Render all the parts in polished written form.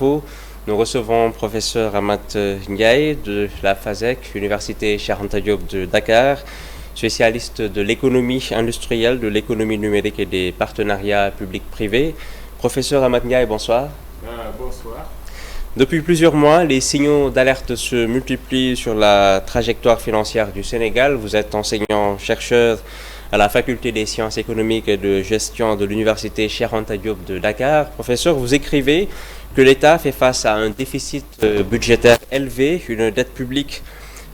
Nous recevons professeur Amath Ndiaye de la FASEC, Université Cheikh Anta Diop de Dakar, spécialiste de l'économie industrielle, de l'économie numérique et des partenariats publics-privés. Professeur Amath Ndiaye, bonsoir. Bonsoir. Depuis plusieurs mois, les signaux d'alerte se multiplient sur la trajectoire financière du Sénégal. Vous êtes enseignant-chercheur à la Faculté des sciences économiques et de gestion de l'Université Cheikh Anta Diop de Dakar. Professeur, vous écrivez que l'État fait face à un déficit budgétaire élevé, une dette publique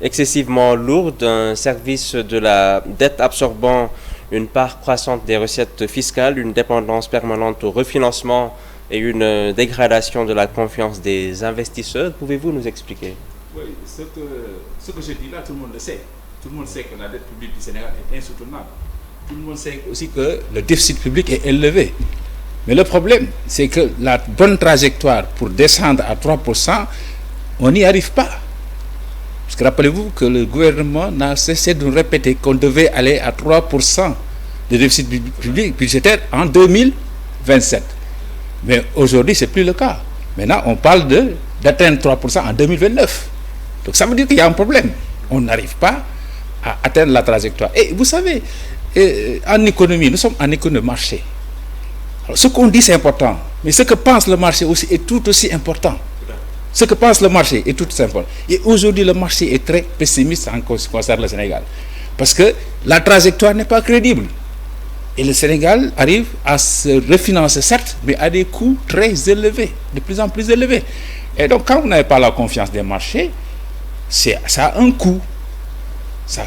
excessivement lourde, un service de la dette absorbant une part croissante des recettes fiscales, une dépendance permanente au refinancement et une dégradation de la confiance des investisseurs. Pouvez-vous nous expliquer? Oui, ce que je dis là, tout le monde le sait. Tout le monde sait que la dette publique du Sénégal est insoutenable. Tout le monde sait aussi que le déficit public est élevé. Mais le problème, c'est que la bonne trajectoire pour descendre à 3%, on n'y arrive pas. Parce que rappelez-vous que le gouvernement n'a cessé de nous répéter qu'on devait aller à 3% de déficit public budgétaire en 2027. Mais aujourd'hui, ce n'est plus le cas. Maintenant, on parle d'atteindre 3% en 2029. Donc ça veut dire qu'il y a un problème. On n'arrive pas à atteindre la trajectoire. Et vous savez, en économie, nous sommes en économie de marché. Alors, ce qu'on dit, c'est important. Mais ce que pense le marché aussi est tout aussi important. Ce que pense le marché est tout aussi important. Et aujourd'hui, le marché est très pessimiste en ce qui concerne le Sénégal. Parce que la trajectoire n'est pas crédible. Et le Sénégal arrive à se refinancer, certes, mais à des coûts très élevés, de plus en plus élevés. Et donc, quand vous n'avez pas la confiance des marchés, ça a un coût. Ça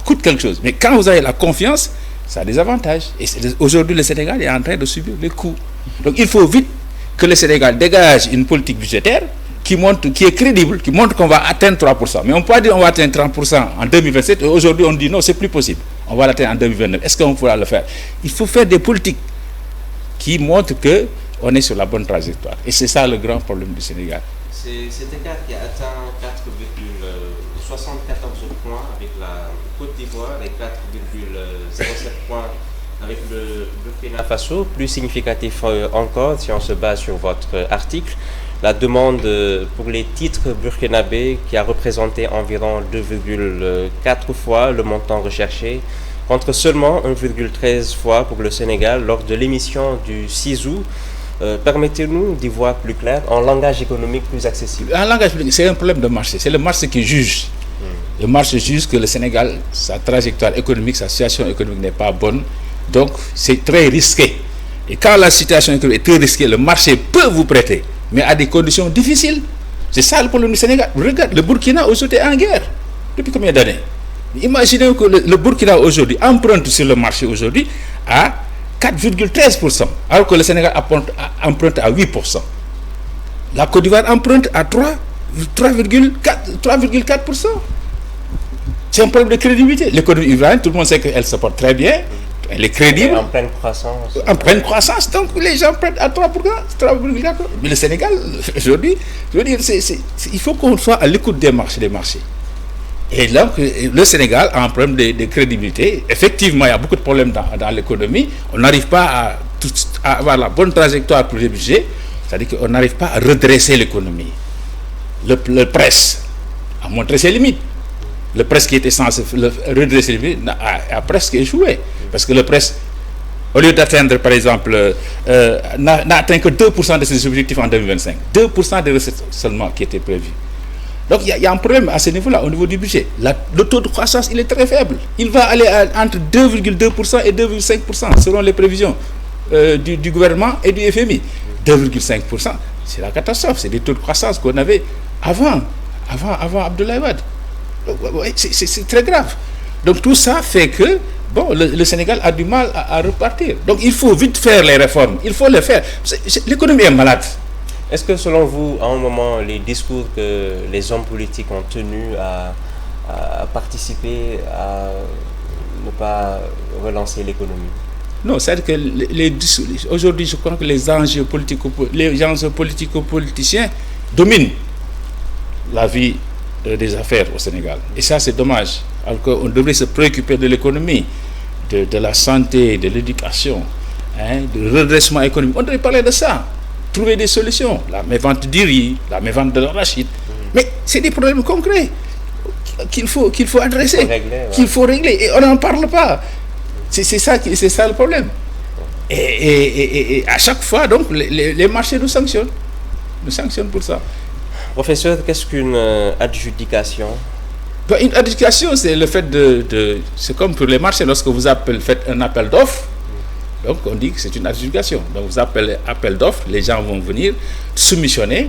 coûte quelque chose. Mais quand vous avez la confiance, ça a des avantages. Et aujourd'hui, le Sénégal est en train de subir les coûts. Donc, il faut vite que le Sénégal dégage une politique budgétaire qui est crédible, qui montre qu'on va atteindre 3%. Mais on peut pas dire qu'on va atteindre 30% en 2027. Et aujourd'hui, on dit non, c'est plus possible. On va l'atteindre en 2029. Est-ce qu'on pourra le faire? Il faut faire des politiques qui montrent qu'on est sur la bonne trajectoire. Et c'est ça le grand problème du Sénégal. C'est cet écart qui a atteint 4,74 points avec la Côte d'Ivoire et 4,07 points avec le Burkina Faso. Plus significatif encore, si on se base sur votre article, la demande pour les titres burkinabés qui a représenté environ 2,4 fois le montant recherché, contre seulement 1,13 fois pour le Sénégal lors de l'émission du 6 août. Permettez-nous d'y voir plus clair, en langage économique plus accessible. En langage économique, c'est un problème de marché. C'est le marché qui juge. Le marché juge que le Sénégal, sa trajectoire économique, sa situation économique n'est pas bonne. Donc, c'est très risqué. Et quand la situation économique est très risquée, le marché peut vous prêter, mais à des conditions difficiles. C'est ça le problème du Sénégal. Regarde, le Burkina aujourd'hui est en guerre. Depuis combien d'années? Imaginez que le Burkina aujourd'hui emprunte sur le marché aujourd'hui à 4,13%, alors que le Sénégal emprunte à 8%. La Côte d'Ivoire emprunte à 3,4%. C'est un problème de crédibilité. L'économie ivoirienne, tout le monde sait qu'elle se porte très bien, elle est crédible. En pleine croissance. En pleine croissance, donc les gens prêtent à 3,4%. Mais le Sénégal, aujourd'hui, je veux dire, il faut qu'on soit à l'écoute des marchés. Et là, le Sénégal a un problème de crédibilité. Effectivement, il y a beaucoup de problèmes dans l'économie. On n'arrive pas à avoir la bonne trajectoire pour les budgets. C'est-à-dire qu'on n'arrive pas à redresser l'économie. Le presse a montré ses limites. Le presse qui était censé redresser les limites a presque échoué. Parce que le presse, au lieu d'atteindre, par exemple, n'a atteint que 2% de ses objectifs en 2025. 2% des recettes seulement qui étaient prévues. Donc il y a un problème à ce niveau-là, au niveau du budget. Le taux de croissance, il est très faible. Il va aller entre 2,2% et 2,5% selon les prévisions du gouvernement et du FMI. 2,5%, c'est la catastrophe. C'est des taux de croissance qu'on avait avant Abdoulaye Wade. C'est très grave. Donc tout ça fait que le Sénégal a du mal à repartir. Donc il faut vite faire les réformes. Il faut les faire. L'économie est malade. Est-ce que selon vous, à un moment, les discours que les hommes politiques ont tenus à participer à ne pas relancer l'économie? Non, c'est-à-dire que aujourd'hui, je crois que les enjeux politico-politiciens dominent la vie des affaires au Sénégal. Et ça, c'est dommage. Alors qu'on devrait se préoccuper de l'économie, de la santé, de l'éducation, du redressement économique. On devrait parler de ça. trouver des solutions. La mévente du riz, la mévente de l'arachide. Mais c'est des problèmes concrets qu'il faut adresser, qu'il faut régler. Et on n'en parle pas. C'est ça le problème. Et à chaque fois, donc, les marchés nous sanctionnent. Nous sanctionnent pour ça. Professeur, qu'est-ce qu'une adjudication? Une adjudication, c'est le fait c'est comme pour les marchés, lorsque vous faites un appel d'offres, donc on dit que c'est une adjudication. Donc vous appelez appel d'offres, les gens vont venir soumissionner,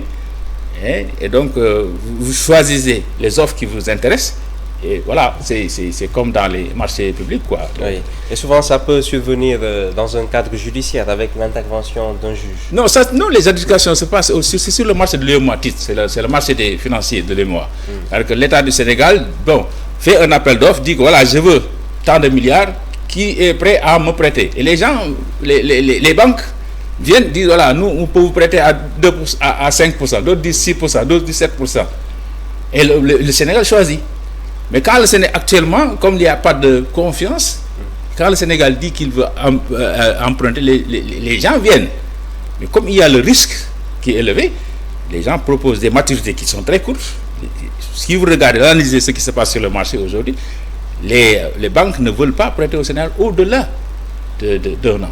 et donc vous choisissez les offres qui vous intéressent. Et voilà, c'est comme dans les marchés publics, quoi. Oui. Et souvent, ça peut survenir dans un cadre judiciaire avec l'intervention d'un juge. Non, les adjudications se passent c'est sur le marché de l'UEMOA, c'est le marché des financiers de l'UEMOA. Alors que l'État du Sénégal, fait un appel d'offres, dit que voilà, je veux tant de milliards, qui est prêt à me prêter. Et les gens, les banques viennent dire, voilà, nous, on peut vous prêter à 2%, à 5%, d'autres disent 6%, d'autres disent 7%. Et le Sénégal choisit. Mais quand le Sénégal, actuellement, comme il n'y a pas de confiance, quand le Sénégal dit qu'il veut emprunter, les gens viennent. Mais comme il y a le risque qui est élevé, les gens proposent des maturités qui sont très courtes. Si vous regardez, analysez ce qui se passe sur le marché aujourd'hui, les banques ne veulent pas prêter au Sénégal au-delà d'un an.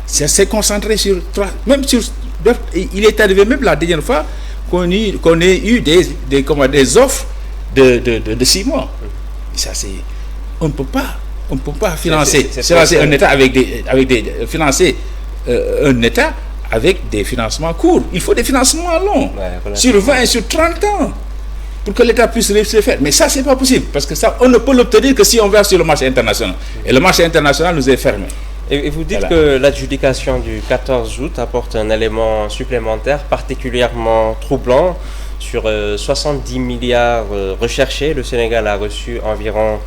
C'est concentré sur il est arrivé même la dernière fois qu'on ait eu des offres de 6 mois. Ça, on ne peut pas financer un État financer un État avec des financements courts. Il faut des financements longs, sur 20 et sur 30 ans, pour que l'État puisse se faire. Mais ça, c'est pas possible, parce que ça, on ne peut l'obtenir que si on va sur le marché international. Et le marché international nous est fermé. Et vous dites que l'adjudication du 14 août apporte un élément supplémentaire particulièrement troublant. Sur 70 milliards recherchés, le Sénégal a reçu environ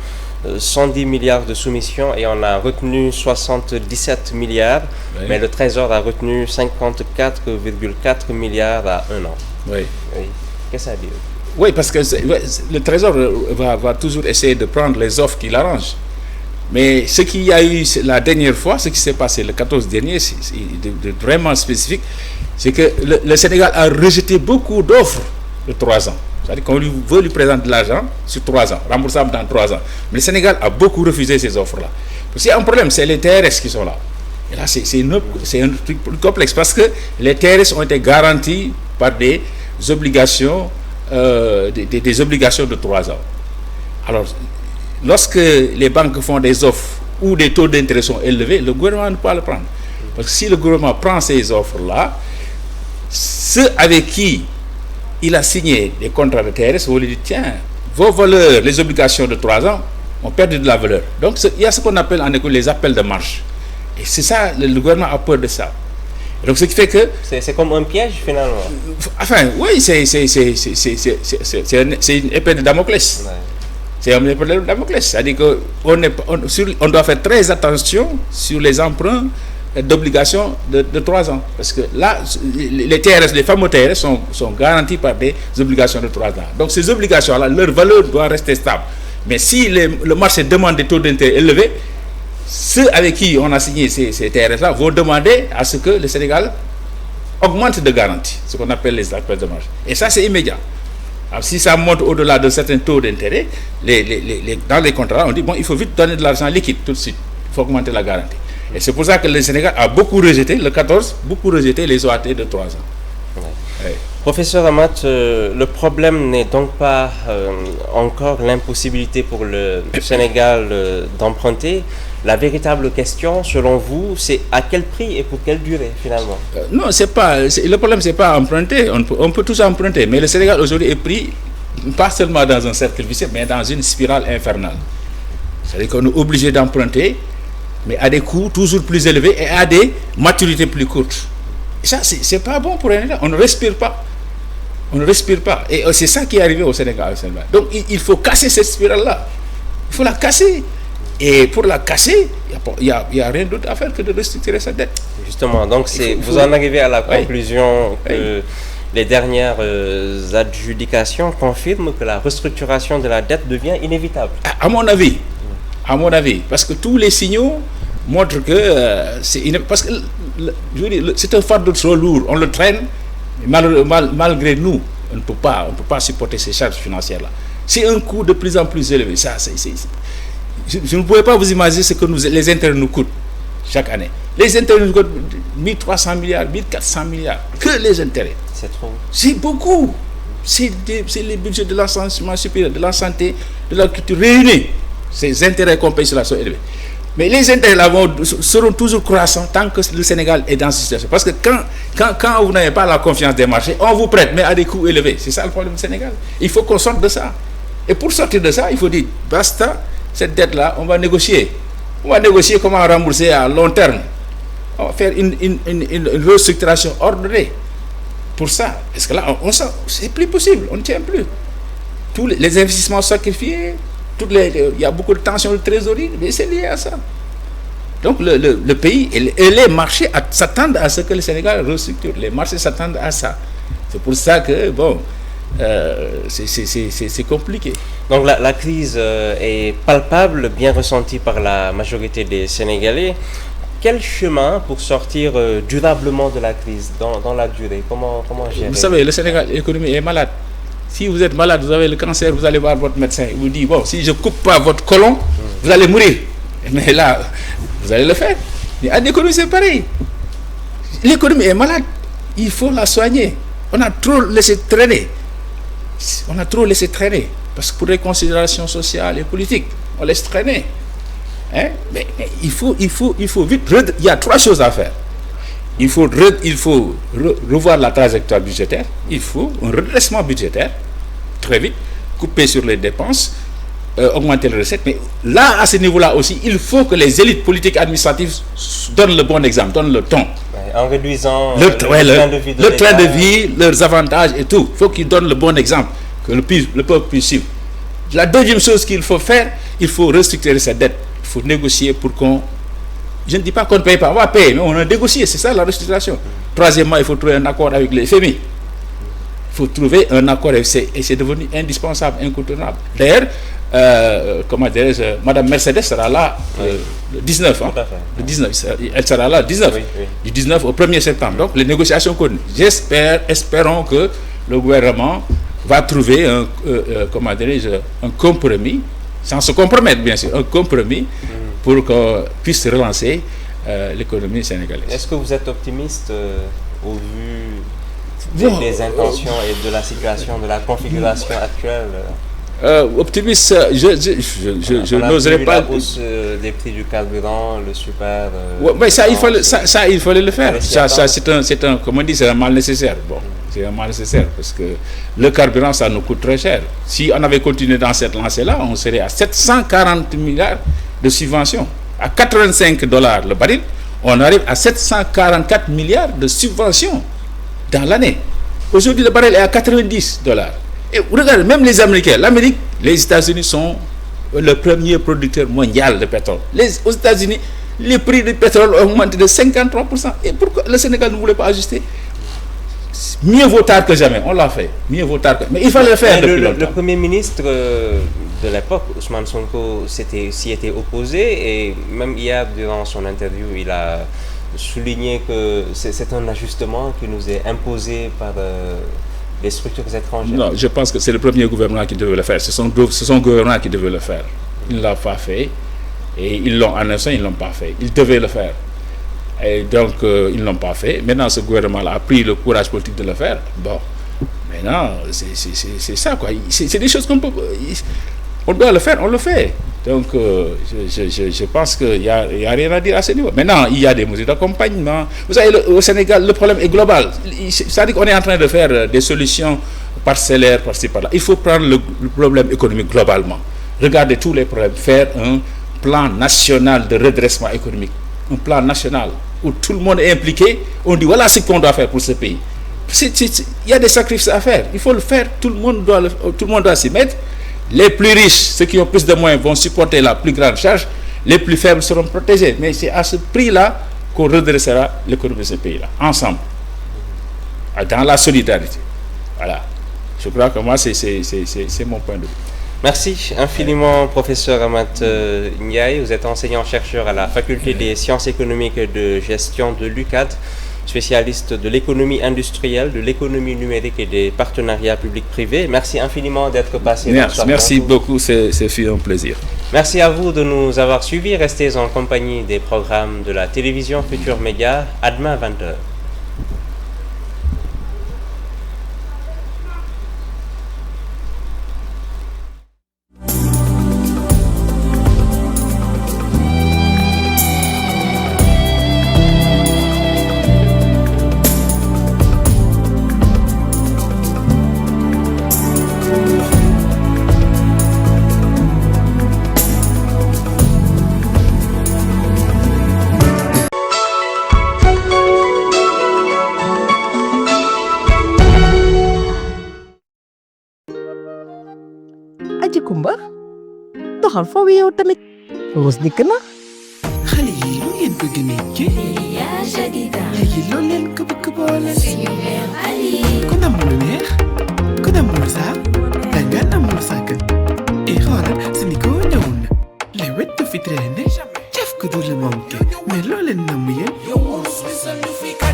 110 milliards de soumissions et on a retenu 77 milliards, mais le Trésor a retenu 54,4 milliards à un an. Oui. Qu'est-ce que ça dit? Oui, parce que le Trésor va toujours essayer de prendre les offres qu'il arrange. Mais ce qu'il y a eu la dernière fois, ce qui s'est passé le 14 dernier, c'est vraiment spécifique, c'est que le Sénégal a rejeté beaucoup d'offres de 3 ans. C'est-à-dire qu'on veut lui présenter de l'argent sur 3 ans, remboursable dans 3 ans. Mais le Sénégal a beaucoup refusé ces offres-là. Parce qu'il y a un problème, c'est les TRS qui sont là. Et là, c'est un truc plus complexe, parce que les TRS ont été garantis par des obligations, des obligations de 3 ans. Alors, lorsque les banques font des offres où des taux d'intérêt sont élevés, le gouvernement ne peut pas le prendre. Parce que si le gouvernement prend ces offres-là, ceux avec qui il a signé des contrats de TRS, on lui dit, tiens, vos valeurs, les obligations de 3 ans ont perdu de la valeur. Donc il y a ce qu'on appelle en école les appels de marge. Et c'est ça, le gouvernement a peur de ça. Donc ce qui fait que... C'est comme un piège finalement. Enfin, oui, c'est une épée de Damoclès. Ouais. C'est un épée de Damoclès. C'est-à-dire qu'on doit faire très attention sur les emprunts d'obligations de 3 ans. Parce que là, les TRS, les fameux TRS sont garantis par des obligations de 3 ans. Donc ces obligations-là, leur valeur doit rester stable. Mais si le marché demande des taux d'intérêt élevés, ceux avec qui on a signé ces TRS-là vont demander à ce que le Sénégal augmente de garantie, ce qu'on appelle les appels de marge. Et ça, c'est immédiat. Alors, si ça monte au-delà de certains taux d'intérêt, dans les contrats, on dit, bon, il faut vite donner de l'argent liquide tout de suite. Il faut augmenter la garantie. Et c'est pour ça que le Sénégal a beaucoup rejeté, le 14, les OAT de 3 ans. Ouais. Ouais. Professeur Amat, le problème n'est donc pas encore l'impossibilité pour le Sénégal d'emprunter. La véritable question, selon vous, c'est à quel prix et pour quelle durée, finalement? Non, le problème, c'est pas emprunter. On peut tous emprunter, mais le Sénégal aujourd'hui est pris, pas seulement dans un cercle vicieux, mais dans une spirale infernale. C'est-à-dire qu'on est obligé d'emprunter, mais à des coûts toujours plus élevés et à des maturités plus courtes. Et ça, c'est pas bon pour un État. On ne respire pas. On ne respire pas. Et c'est ça qui est arrivé au Sénégal. Donc, il faut casser cette spirale-là. Il faut la casser. Et pour la casser, il n'y a rien d'autre à faire que de restructurer sa dette. Justement, donc vous en arrivez à la conclusion que les dernières adjudications confirment que la restructuration de la dette devient inévitable. À mon avis, parce que tous les signaux montre que parce que je veux dire, c'est un fardeau trop lourd. On le traîne, malgré nous, on ne peut pas supporter ces charges financières-là. C'est un coût de plus en plus élevé. Ça, je ne pouvais pas vous imaginer ce que les intérêts nous coûtent chaque année. Les intérêts nous coûtent 1300 milliards, 1400 milliards. Que les intérêts. C'est trop. C'est beaucoup. C'est les budgets de l'enseignement supérieur, de la santé, de la culture réunis. Ces intérêts qu'on paye sur la sont élevés. Mais les intérêts là seront toujours croissants tant que le Sénégal est dans cette situation. Parce que quand vous n'avez pas la confiance des marchés, on vous prête, mais à des coûts élevés. C'est ça le problème du Sénégal. Il faut qu'on sorte de ça. Et pour sortir de ça, il faut dire, basta, cette dette-là, on va négocier. On va négocier comment rembourser à long terme. On va faire une restructuration ordonnée. Pour ça, parce que là, c'est plus possible, on ne tient plus. Tous les investissements sacrifiés, il y a beaucoup de tensions de trésorerie, mais c'est lié à ça. Donc le pays et les marchés s'attendent à ce que le Sénégal restructure. Les marchés s'attendent à ça. C'est pour ça que, c'est compliqué. Donc la crise est palpable, bien ressentie par la majorité des Sénégalais. Quel chemin pour sortir durablement de la crise dans la durée? Comment gérer? Vous savez, le Sénégal, l'économie est malade. Si vous êtes malade, vous avez le cancer, vous allez voir votre médecin. Il vous dit, bon, si je ne coupe pas votre côlon, vous allez mourir. Mais là, vous allez le faire. Mais à l'économie, c'est pareil. L'économie est malade. Il faut la soigner. On a trop laissé traîner. Parce que pour des considérations sociales et politiques, on laisse traîner. Hein? Mais il faut vite. Il y a 3 choses à faire. Il faut revoir la trajectoire budgétaire. Il faut un redressement budgétaire, très vite, couper sur les dépenses, augmenter les recettes. Mais là, à ce niveau-là aussi, il faut que les élites politiques administratives donnent le bon exemple, donnent le ton. En réduisant le train de vie, leurs avantages et tout. Il faut qu'ils donnent le bon exemple, que le peuple puisse suivre. La deuxième chose qu'il faut faire, il faut restructurer cette dette. Il faut négocier pour qu'on... Je ne dis pas qu'on ne paye pas, on va payer, mais on a négocié, c'est ça la restructuration. Troisièmement, il faut trouver un accord avec les FMI. Il faut trouver un accord et c'est devenu indispensable, incontournable. D'ailleurs, Madame Mercedes sera là le 19. Hein, le 19, elle sera là le 19. Oui. Du 19 au 1er septembre. Donc les négociations continuent. Espérons que le gouvernement va trouver un compromis, sans se compromettre bien sûr, un compromis pour qu'on puisse relancer l'économie sénégalaise. Est-ce que vous êtes optimiste au vu des intentions et de la situation, de la configuration actuelle? Optimiste, je n'oserais pas. La hausse des prix du carburant, le super. Mais ça, il fallait le faire. Ça, c'est un, comme on dit, c'est un mal nécessaire. Bon, c'est un mal nécessaire parce que le carburant, ça nous coûte très cher. Si on avait continué dans cette lancée-là, on serait à 740 milliards de subventions. À $85 le baril, on arrive à 744 milliards de subventions dans l'année. Aujourd'hui, le baril est à $90. Et regardez, même les Américains, l'Amérique, les États-Unis sont le premier producteur mondial de pétrole. Aux États-Unis, les prix du pétrole ont augmenté de 53%. Et pourquoi le Sénégal ne voulait pas ajuster? Mieux vaut tard que jamais, on l'a fait. Mieux vaut tard que... Mais il fallait le faire depuis longtemps. Le Premier ministre de l'époque, Ousmane Sonko, s'y était opposé. Et même hier, durant son interview, il a souligné que c'est un ajustement qui nous est imposé par... les structures étrangères. Non, je pense que c'est le premier gouvernement qui devait le faire. C'est son gouvernement qui devait le faire. Il ne l'a pas fait. Et ils l'ont annoncé, ils ne l'ont pas fait. Ils devaient le faire. Et donc, ils ne l'ont pas fait. Maintenant, ce gouvernement-là a pris le courage politique de le faire. Bon, maintenant, c'est ça, quoi. C'est des choses qu'on peut... On doit le faire, on le fait. Donc, je pense qu'il n'y a rien à dire à ce niveau. Maintenant, il y a des mesures d'accompagnement. Vous savez, au Sénégal, le problème est global. C'est-à-dire qu'on est en train de faire des solutions parcellaires, par-ci, par-là. Il faut prendre le problème économique globalement. Regardez tous les problèmes. Faire un plan national de redressement économique. Un plan national où tout le monde est impliqué. On dit, voilà ce qu'on doit faire pour ce pays. Il y a des sacrifices à faire. Il faut le faire. Tout le monde doit s'y mettre. Les plus riches, ceux qui ont plus de moyens, vont supporter la plus grande charge. Les plus faibles seront protégés. Mais c'est à ce prix-là qu'on redressera l'économie de ce pays-là, ensemble, dans la solidarité. Voilà. Je crois que moi, c'est mon point de vue. Merci infiniment, professeur Amath Ndiaye. Vous êtes enseignant-chercheur à la Faculté des sciences économiques et de gestion de l'UCAD, spécialiste de l'économie industrielle, de l'économie numérique et des partenariats publics-privés. Merci infiniment d'être passé. Merci beaucoup, c'est un plaisir. Merci à vous de nous avoir suivis. Restez en compagnie des programmes de la télévision Futur Média. À demain 20h. Aji Kumba doxal foofu yow tamit Rose dikk na. xale yi lu ngeen bëgg nekkee. yaa jadida. léegi loolu leen ko bëgg boole. suñu mère Ali. ku namul lu neex ku namul saa danga namul sàggan et xoolal suñu ko ñëw na les wet du fi traîné jëf ko du la manqué mais loo leen namm yéen.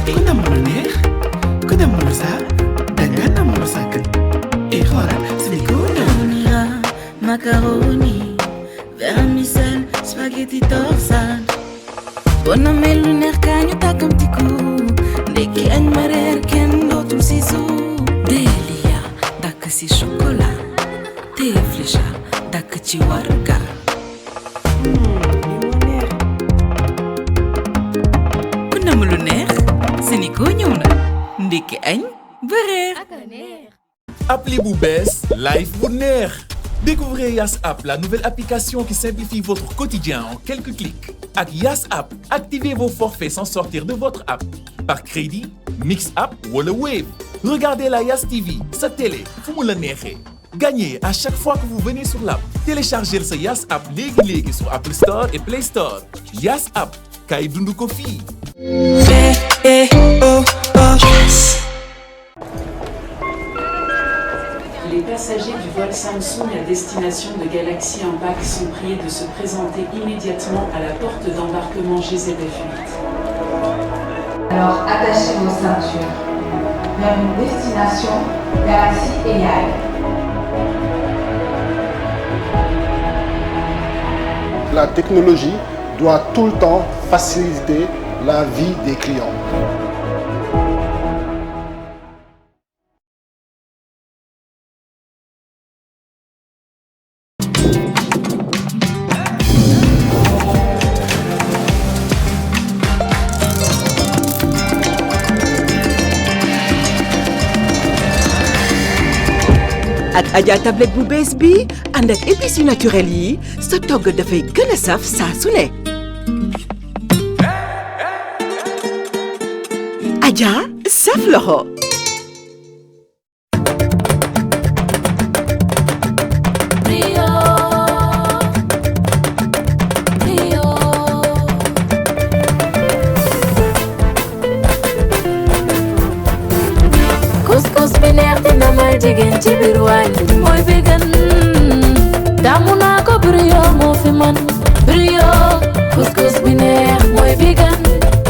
ku namul lu neex ku namul saa danga namul sàggan et xoolal suñu ko ñëw na. Macaroni, vermicelle, spaghetti torsade. Boo amee lu neex kaa ñu tàkkamtiku ndekki añ ma reer kenn dootul si suuf. Delia dakk si chocolat, te flécha dakk ci warga. Ku nam lu neex Sénico ñëw na ndekki añ ba reer. Appli bu bees life bu neex. Découvrez Yas App, la nouvelle application qui simplifie votre quotidien en quelques clics. Avec Yas App, activez vos forfaits sans sortir de votre app. Par crédit, Mix App ou le Wave. Regardez la Yas TV, sa télé, fu mu la neexee. Gagnez à chaque fois que vous venez sur l'app. Téléchargez sa Yas App léegi sur Apple Store et Play Store. Yas App, kay dundu ko fii. Les passagers du vol Samsung à destination de Galaxy Impact sont priés de se présenter immédiatement à la porte d'embarquement GZF8. Alors attachez vos ceintures. Même destination Galaxy AI. La technologie doit tout le temps faciliter la vie des clients. ak Adja tablette bu bees bi ànd ak épices yu naturel yi sa togg dafay gën a saf saa su ne. Adja saf loxo. Couscous bi neex dina may jigéen ci biir waañ mooy vegan taamu naa ko brio moo fi man